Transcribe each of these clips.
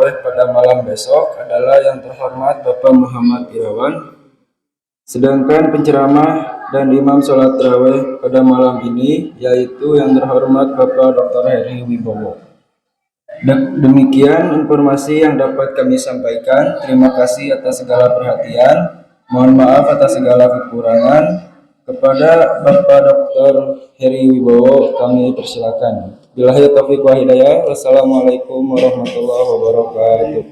tarawih pada malam besok adalah yang terhormat Bapak Muhammad Irawan. Sedangkan penceramah dan imam sholat tarawih pada malam ini yaitu yang terhormat Bapak Dr. Heri Wibowo. Demikian informasi yang dapat kami sampaikan. Terima kasih atas segala perhatian. Mohon maaf atas segala kekurangan. Kepada Bapak Dr. Heri Wibowo kami persilakan. Billahi taufiq wa hidayah. Wassalamualaikum warahmatullahi wabarakatuh.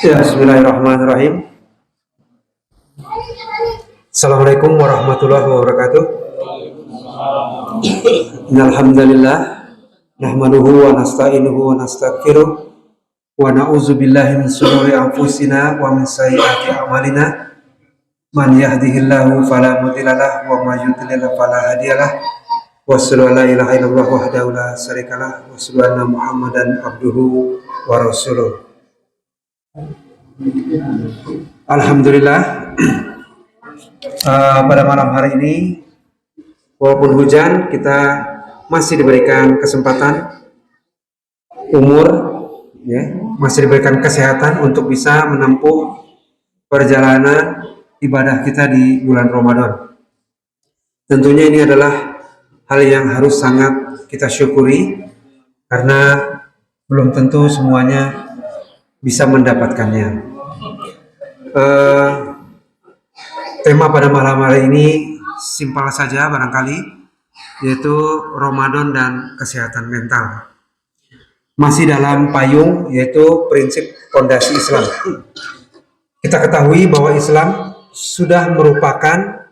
Ya, bismillahirrahmanirrahim. Assalamualaikum warahmatullahi wabarakatuh. Alhamdulillah nahmaduhu wa nasta'inuhu wa nastaghfiruh wa na'udzu billahi min shururi anfusina wa min sayyiati a'malina. Man yahdihillahu fala mudhillalah wa may yudlil fala hadiyalah. Wa sallallahu la ilaha illallah wahdahu la syarikalah wa sallallahu Muhammadan abduhu wa rasuluh. Alhamdulillah, pada malam hari ini walaupun hujan kita masih diberikan kesempatan, umur ya, masih diberikan kesehatan untuk bisa menempuh perjalanan ibadah kita di bulan Ramadan. Tentunya ini adalah hal yang harus sangat kita syukuri karena belum tentu semuanya bisa mendapatkannya. Tema pada malam hari ini simpel saja barangkali, yaitu Ramadan dan kesehatan mental. Masih dalam payung yaitu prinsip fondasi Islam. Kita ketahui bahwa Islam sudah merupakan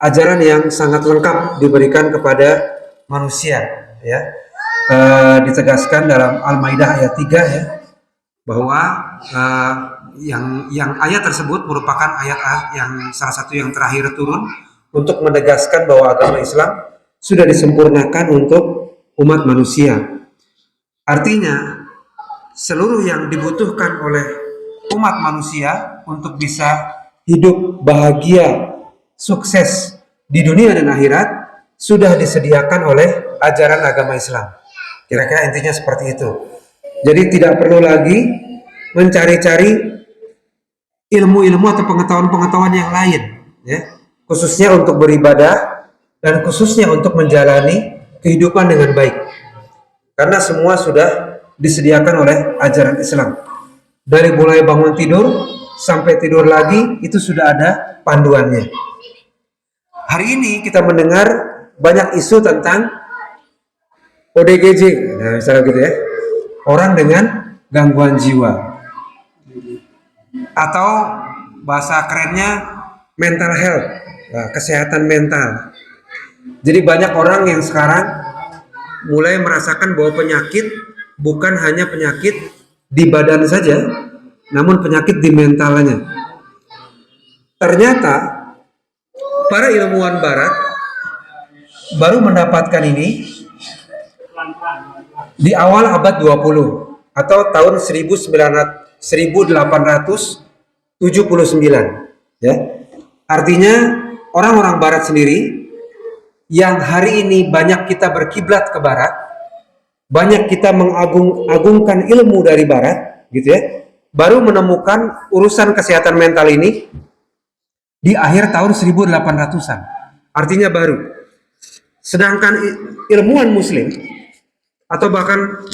ajaran yang sangat lengkap diberikan kepada manusia, ya. Ditegaskan dalam Al-Maidah ayat 3 ya, bahwa yang ayat tersebut merupakan ayat yang salah satu yang terakhir turun untuk menegaskan bahwa agama Islam sudah disempurnakan untuk umat manusia. Artinya seluruh yang dibutuhkan oleh umat manusia untuk bisa hidup bahagia, sukses di dunia dan akhirat sudah disediakan oleh ajaran agama Islam. Kira-kira intinya seperti itu. Jadi tidak perlu lagi mencari-cari ilmu-ilmu atau pengetahuan-pengetahuan yang lain, ya, khususnya untuk beribadah dan khususnya untuk menjalani kehidupan dengan baik. Karena semua sudah disediakan oleh ajaran Islam. Dari mulai bangun tidur sampai tidur lagi itu sudah ada panduannya. Hari ini kita mendengar banyak isu tentang ODGJ, nah misalnya gitu ya, orang dengan gangguan jiwa, atau bahasa kerennya mental health, nah, kesehatan mental. Jadi banyak orang yang sekarang mulai merasakan bahwa penyakit bukan hanya penyakit di badan saja, namun penyakit di mentalnya. Ternyata para ilmuwan barat baru mendapatkan ini di awal abad 20 atau tahun 1879 ya. Artinya orang-orang barat sendiri yang hari ini banyak kita berkiblat ke barat, banyak kita mengagungkan ilmu dari barat gitu ya, baru menemukan urusan kesehatan mental ini di akhir tahun 1800-an. Artinya baru. Sedangkan ilmuwan muslim atau bahkan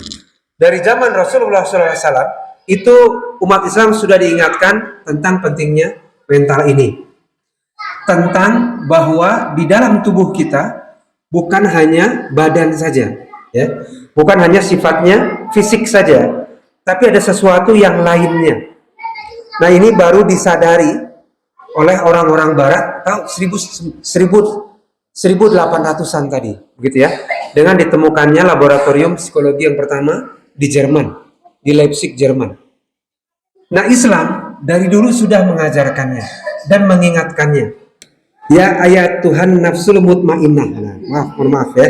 dari zaman Rasulullah SAW itu umat Islam sudah diingatkan tentang pentingnya mental ini, tentang bahwa di dalam tubuh kita bukan hanya badan saja, ya, bukan hanya sifatnya fisik saja, tapi ada sesuatu yang lainnya. Nah ini baru disadari oleh orang-orang Barat tahun 1800-an tadi, begitu ya, dengan ditemukannya laboratorium psikologi yang pertama di Jerman, di Leipzig, Jerman. Nah Islam dari dulu sudah mengajarkannya dan mengingatkannya. Ya ayat Tuhan nafsul mutmainnah. Nah, maaf ya.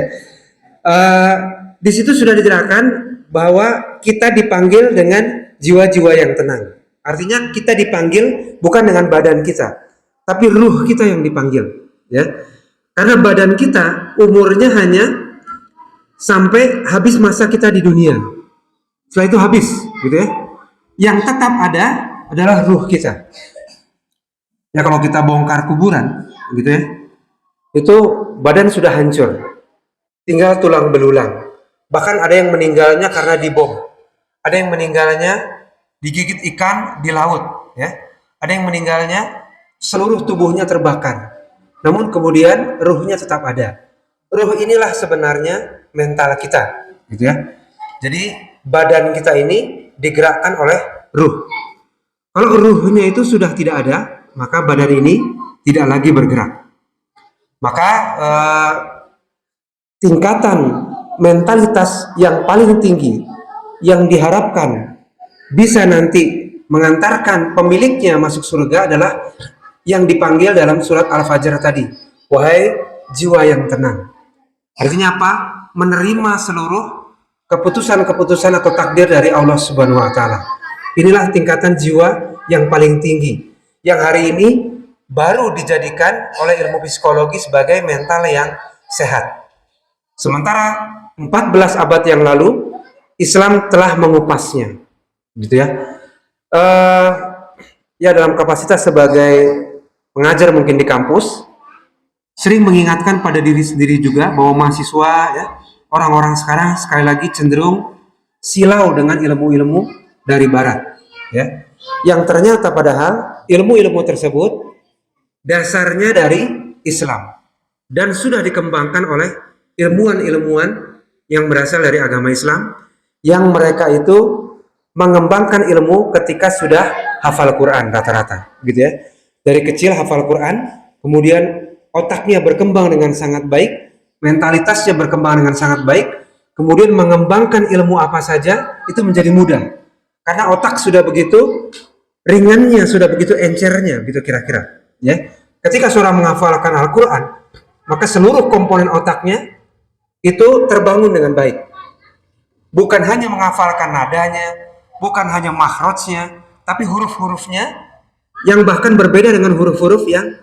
Di situ sudah dijelaskan bahwa kita dipanggil dengan jiwa-jiwa yang tenang. Artinya kita dipanggil bukan dengan badan kita, tapi ruh kita yang dipanggil, ya. Karena badan kita umurnya hanya sampai habis masa kita di dunia. Setelah itu habis, gitu ya. Yang tetap ada adalah ruh kita. Ya kalau kita bongkar kuburan, gitu ya, itu badan sudah hancur, tinggal tulang belulang. Bahkan ada yang meninggalnya karena dibom, ada yang meninggalnya digigit ikan di laut, ya. Ada yang meninggalnya seluruh tubuhnya terbakar. Namun kemudian ruhnya tetap ada. Ruh inilah sebenarnya mental kita, gitu ya. Jadi badan kita ini digerakkan oleh ruh. Kalau ruhnya itu sudah tidak ada, maka badan ini tidak lagi bergerak. Maka tingkatan mentalitas yang paling tinggi yang diharapkan bisa nanti mengantarkan pemiliknya masuk surga adalah yang dipanggil dalam surat Al-Fajr tadi, wahai jiwa yang tenang. Artinya apa? Menerima seluruh keputusan-keputusan atau takdir dari Allah Subhanahu wa taala. Inilah tingkatan jiwa yang paling tinggi, yang hari ini baru dijadikan oleh ilmu psikologi sebagai mental yang sehat. Sementara 14 abad yang lalu Islam telah mengupasnya, gitu ya. Ya dalam kapasitas sebagai pengajar mungkin di kampus, sering mengingatkan pada diri sendiri juga bahwa mahasiswa, ya, orang-orang sekarang sekali lagi cenderung silau dengan ilmu-ilmu dari barat, ya, yang ternyata padahal ilmu-ilmu tersebut dasarnya dari Islam dan sudah dikembangkan oleh ilmuwan-ilmuwan yang berasal dari agama Islam, yang mereka itu mengembangkan ilmu ketika sudah hafal Quran rata-rata, gitu ya. Dari kecil hafal Quran, kemudian otaknya berkembang dengan sangat baik, mentalitasnya berkembang dengan sangat baik, kemudian mengembangkan ilmu apa saja itu menjadi mudah. Karena otak sudah begitu ringannya, sudah begitu encernya, gitu kira-kira, ya. Ketika seorang menghafalkan Al-Quran, maka seluruh komponen otaknya itu terbangun dengan baik. Bukan hanya menghafalkan nadanya, bukan hanya makhrajnya, tapi huruf-hurufnya yang bahkan berbeda dengan huruf-huruf yang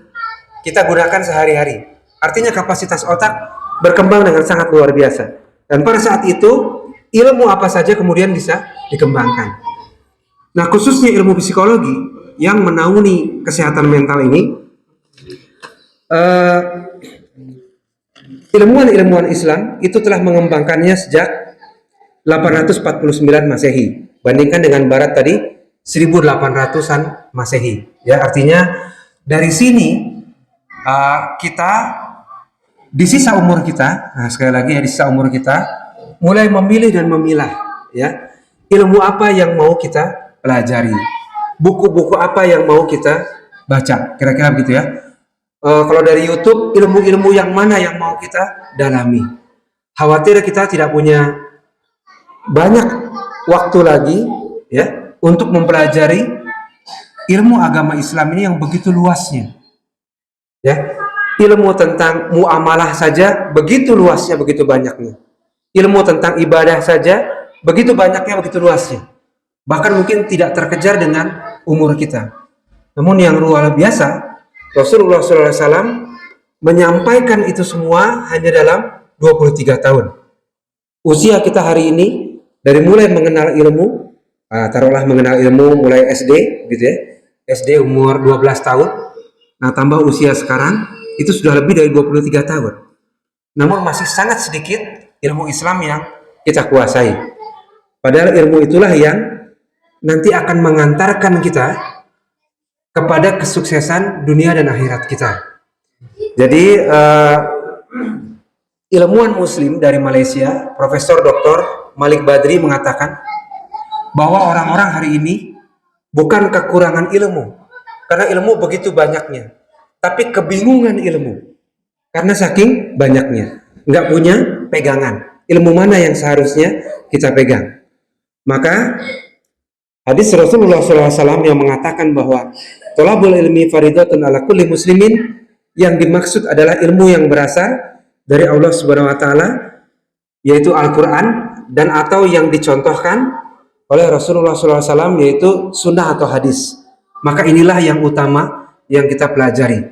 kita gunakan sehari-hari. Artinya kapasitas otak berkembang dengan sangat luar biasa. Dan pada saat itu, ilmu apa saja kemudian bisa dikembangkan. Nah, khususnya ilmu psikologi yang menaungi kesehatan mental ini, ilmuwan-ilmuwan Islam itu telah mengembangkannya sejak 849 Masehi. Bandingkan dengan barat tadi 1800-an Masehi. Ya, artinya dari sini kita di sisa umur kita, nah sekali lagi ya, di sisa umur kita mulai memilih dan memilah, ya, ilmu apa yang mau kita pelajari, buku-buku apa yang mau kita baca, kira-kira begitu ya. Kalau dari YouTube, ilmu-ilmu yang mana yang mau kita dalami. Khawatir kita tidak punya banyak waktu lagi, ya, untuk mempelajari ilmu agama Islam ini yang begitu luasnya, ya. Ilmu tentang muamalah saja begitu luasnya, begitu banyaknya. Ilmu tentang ibadah saja begitu banyaknya, begitu luasnya. Bahkan mungkin tidak terkejar dengan umur kita. Namun yang luar biasa, Rasulullah SAW menyampaikan itu semua hanya dalam 23 tahun. Usia kita hari ini, dari mulai mengenal ilmu, taruhlah mengenal ilmu mulai SD, gitu ya, SD umur 12 tahun, nah tambah usia sekarang, itu sudah lebih dari 23 tahun. Namun masih sangat sedikit ilmu Islam yang kita kuasai. Padahal ilmu itulah yang nanti akan mengantarkan kita kepada kesuksesan dunia dan akhirat kita. Jadi ilmuwan muslim dari Malaysia, Profesor Dr. Malik Badri mengatakan bahwa orang-orang hari ini bukan kekurangan ilmu, karena ilmu begitu banyaknya, tapi kebingungan ilmu karena saking banyaknya, nggak punya pegangan ilmu mana yang seharusnya kita pegang. Maka hadis Rasulullah SAW yang mengatakan bahwa thalabul ilmi faridatun ala kulli muslimin, yang dimaksud adalah ilmu yang berasal dari Allah Subhanahu wa taala, yaitu Al-Qur'an, dan atau yang dicontohkan oleh Rasulullah SAW, yaitu sunnah atau hadis. Maka inilah yang utama yang kita pelajari.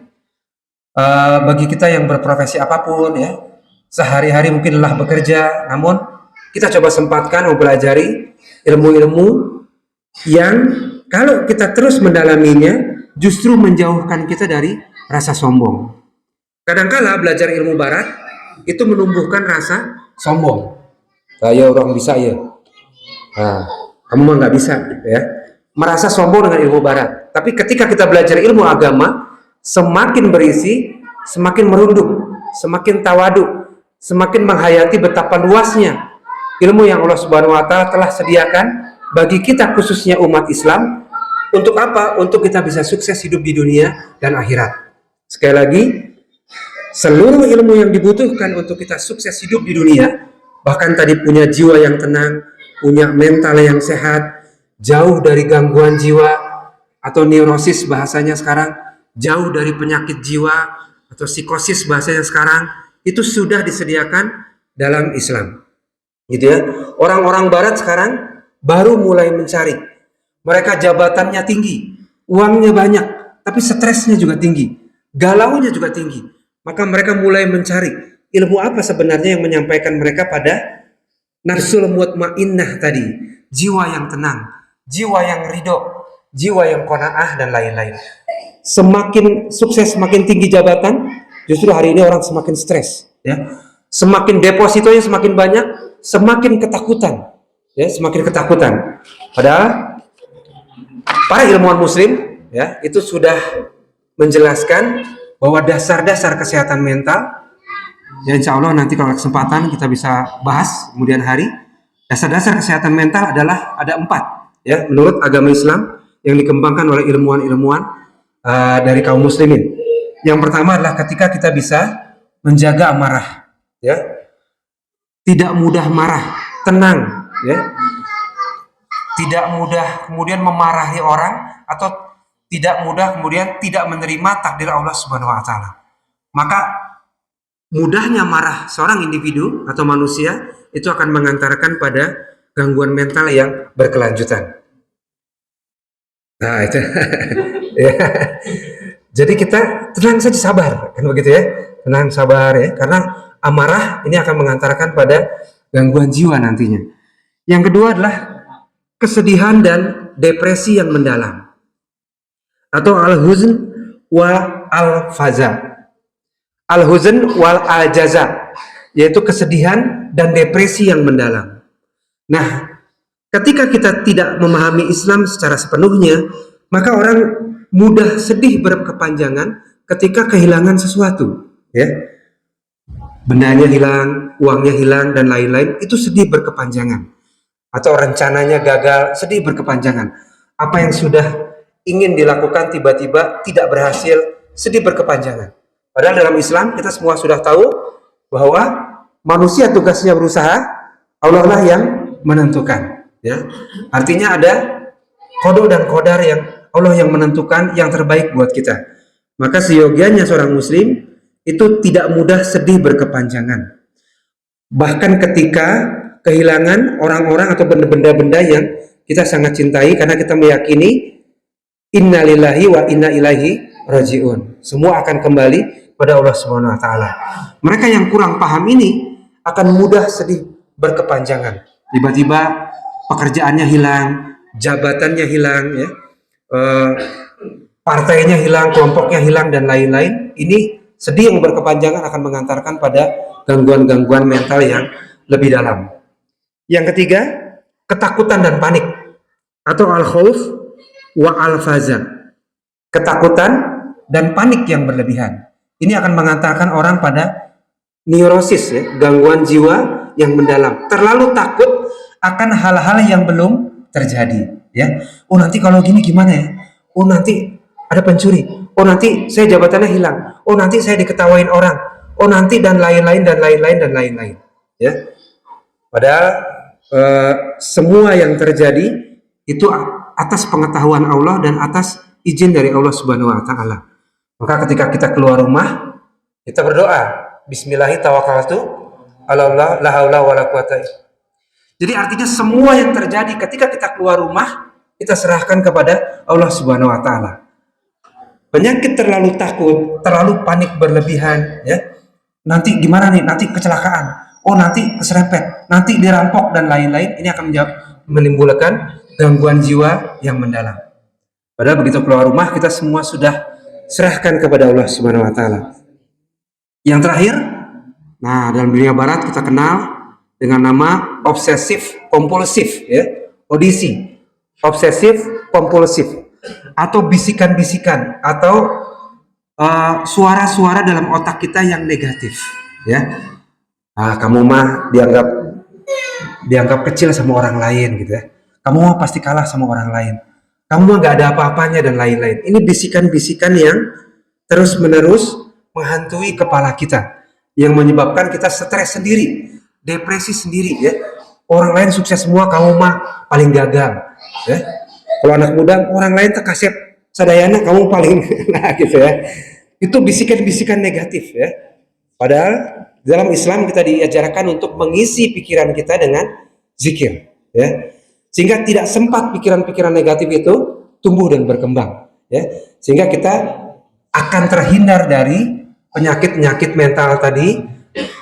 Bagi kita yang berprofesi apapun ya, sehari-hari mungkin lelah bekerja, namun kita coba sempatkan mempelajari ilmu-ilmu yang kalau kita terus mendalaminya justru menjauhkan kita dari rasa sombong. Kadangkala belajar ilmu barat itu menumbuhkan rasa sombong. Saya orang bisa ya. Nah, kamu mah nggak bisa ya. Merasa sombong dengan ilmu barat. Tapi ketika kita belajar ilmu agama, semakin berisi, semakin merunduk, semakin tawadu, semakin menghayati betapa luasnya ilmu yang Allah Subhanahu wa taala telah sediakan bagi kita, khususnya umat Islam. Untuk apa? Untuk kita bisa sukses hidup di dunia dan akhirat. Sekali lagi, seluruh ilmu yang dibutuhkan untuk kita sukses hidup di dunia, bahkan tadi punya jiwa yang tenang, punya mental yang sehat, jauh dari gangguan jiwa atau neurosis bahasanya sekarang, jauh dari penyakit jiwa atau psikosis bahasanya sekarang, itu sudah disediakan dalam Islam. Gitu ya. Orang-orang barat sekarang baru mulai mencari. Mereka jabatannya tinggi, uangnya banyak, tapi stresnya juga tinggi, galaunya juga tinggi. Maka mereka mulai mencari ilmu apa sebenarnya yang menyampaikan mereka pada nafsul mutmainnah tadi, jiwa yang tenang, jiwa yang ridho, jiwa yang qanaah dan lain-lain. Semakin sukses, semakin tinggi jabatan, justru hari ini orang semakin stres, ya. Semakin depositonya semakin banyak, semakin ketakutan, ya, semakin ketakutan. Padahal para ilmuwan muslim, ya, itu sudah menjelaskan bahwa dasar-dasar kesehatan mental, ya insya Allah nanti kalau kesempatan kita bisa bahas kemudian hari. Dasar-dasar kesehatan mental adalah ada 4, ya, menurut agama Islam yang dikembangkan oleh ilmuwan-ilmuwan dari kaum muslimin. Yang pertama adalah ketika kita bisa menjaga amarah, ya, tidak mudah marah, tenang, ya, tidak mudah kemudian memarahi orang, atau tidak mudah kemudian tidak menerima takdir Allah Subhanahu wa taala. Maka mudahnya marah seorang individu atau manusia itu akan mengantarkan pada gangguan mental yang berkelanjutan. Nah, itu. Ya. Jadi kita tenang saja, sabar, kan begitu ya. Tenang, sabar ya, karena amarah ini akan mengantarkan pada gangguan jiwa nantinya. Yang kedua adalah kesedihan dan depresi yang mendalam, atau al-huzn wa al-faza. Al-huzn wal al-jaza, yaitu kesedihan dan depresi yang mendalam. Nah, ketika kita tidak memahami Islam secara sepenuhnya, maka orang mudah sedih berkepanjangan ketika kehilangan sesuatu, ya. Bendanya hilang, uangnya hilang dan lain-lain, itu sedih berkepanjangan. Atau rencananya gagal, sedih berkepanjangan. Apa yang sudah ingin dilakukan tiba-tiba tidak berhasil, sedih berkepanjangan. Padahal dalam Islam kita semua sudah tahu bahwa manusia tugasnya berusaha, Allah lah yang menentukan, ya. Artinya ada qada dan qadar yang Allah yang menentukan yang terbaik buat kita. Maka seyogianya seorang muslim itu tidak mudah sedih berkepanjangan. Bahkan ketika kehilangan orang-orang atau benda-benda yang kita sangat cintai, karena kita meyakini innalillahi wa inna ilaihi rajiun. Semua akan kembali pada Allah Subhanahu wa taala. Mereka yang kurang paham ini akan mudah sedih berkepanjangan. Tiba-tiba pekerjaannya hilang, jabatannya hilang, ya. Partainya hilang, kelompoknya hilang dan lain-lain. Ini sedih yang berkepanjangan akan mengantarkan pada gangguan-gangguan mental yang lebih dalam. Yang ketiga, ketakutan dan panik, atau al-khauf wa al-faza. Ketakutan dan panik yang berlebihan. Ini akan mengantarkan orang pada neurosis, ya, gangguan jiwa yang mendalam. Terlalu takut akan hal-hal yang belum terjadi, ya. Oh, nanti kalau gini gimana ya? Oh, nanti ada pencuri. Oh, nanti saya jabatannya hilang. Oh, nanti saya diketawain orang. Oh, nanti dan lain-lain dan lain-lain dan lain-lain, ya. Padahal semua yang terjadi itu atas pengetahuan Allah dan atas izin dari Allah Subhanahu wa taala. Maka ketika kita keluar rumah, kita berdoa, bismillahi tawakkaltu 'ala Allah la haula wala quwata. Jadi artinya semua yang terjadi ketika kita keluar rumah, kita serahkan kepada Allah Subhanahu wa taala. Penyakit terlalu takut, terlalu panik berlebihan, ya. Nanti gimana nih? Nanti kecelakaan. Oh, nanti keserempet, nanti dirampok dan lain-lain. Ini akan menimbulkan gangguan jiwa yang mendalam. Padahal begitu keluar rumah, kita semua sudah serahkan kepada Allah Subhanahu wa taala. Yang terakhir, nah dalam dunia barat kita kenal dengan nama obsesif kompulsif, ya, ODC, obsesif kompulsif, atau bisikan-bisikan atau suara-suara dalam otak kita yang negatif, ya. Kamu mah dianggap kecil sama orang lain, gitu ya. Kamu mah pasti kalah sama orang lain. Kamu mah gak ada apa-apanya dan lain-lain. Ini bisikan-bisikan yang terus-menerus menghantui kepala kita, yang menyebabkan kita stres sendiri, depresi sendiri, ya. Orang lain sukses semua, kamu mah paling gagal, ya. Kalau anak muda, orang lain terkasep sadayana, kamu paling nah gitu, ya. Itu bisikan-bisikan negatif, ya. Padahal dalam Islam kita diajarkan untuk mengisi pikiran kita dengan zikir, ya. Sehingga tidak sempat pikiran-pikiran negatif itu tumbuh dan berkembang, ya. Sehingga kita akan terhindar dari penyakit-penyakit mental tadi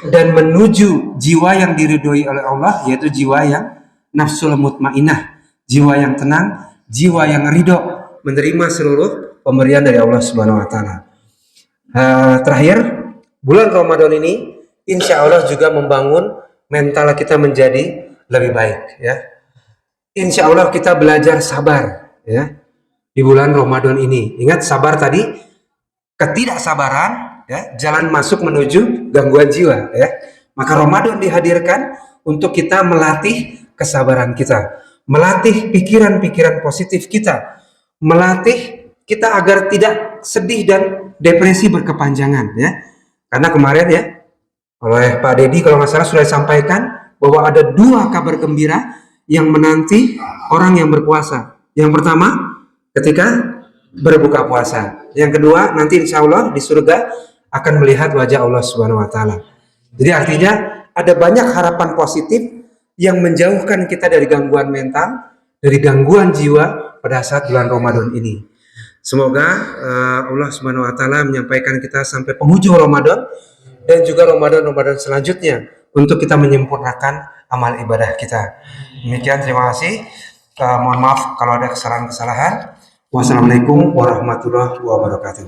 dan menuju jiwa yang diridhoi oleh Allah, yaitu jiwa yang nafsul mutmainah, jiwa yang tenang, jiwa yang ridho menerima seluruh pemberian dari Allah Subhanahu wa taala. Terakhir, bulan Ramadan ini insya Allah juga membangun mental kita menjadi lebih baik, ya. Insya Allah kita belajar sabar, ya, di bulan Ramadan ini. Ingat, sabar tadi, ketidaksabaran, ya, jalan masuk menuju gangguan jiwa, ya. Maka Ramadan dihadirkan untuk kita melatih kesabaran kita, melatih pikiran-pikiran positif kita, melatih kita agar tidak sedih dan depresi berkepanjangan, ya. Karena kemarin, ya, oleh Pak Dedi kalau nggak salah sudah disampaikan bahwa ada 2 kabar gembira yang menanti orang yang berpuasa. Yang pertama, ketika berbuka puasa. Yang kedua, nanti insya Allah di surga akan melihat wajah Allah Subhanahu wa taala. Jadi artinya ada banyak harapan positif yang menjauhkan kita dari gangguan mental, dari gangguan jiwa pada saat bulan Ramadan ini. Semoga Allah Subhanahu wa taala menyampaikan kita sampai penghujung Ramadan dan juga Ramadan-Ramadan selanjutnya untuk kita menyempurnakan amal ibadah kita. Demikian, terima kasih. Mohon maaf kalau ada kesalahan-kesalahan. Wassalamualaikum warahmatullahi wabarakatuh.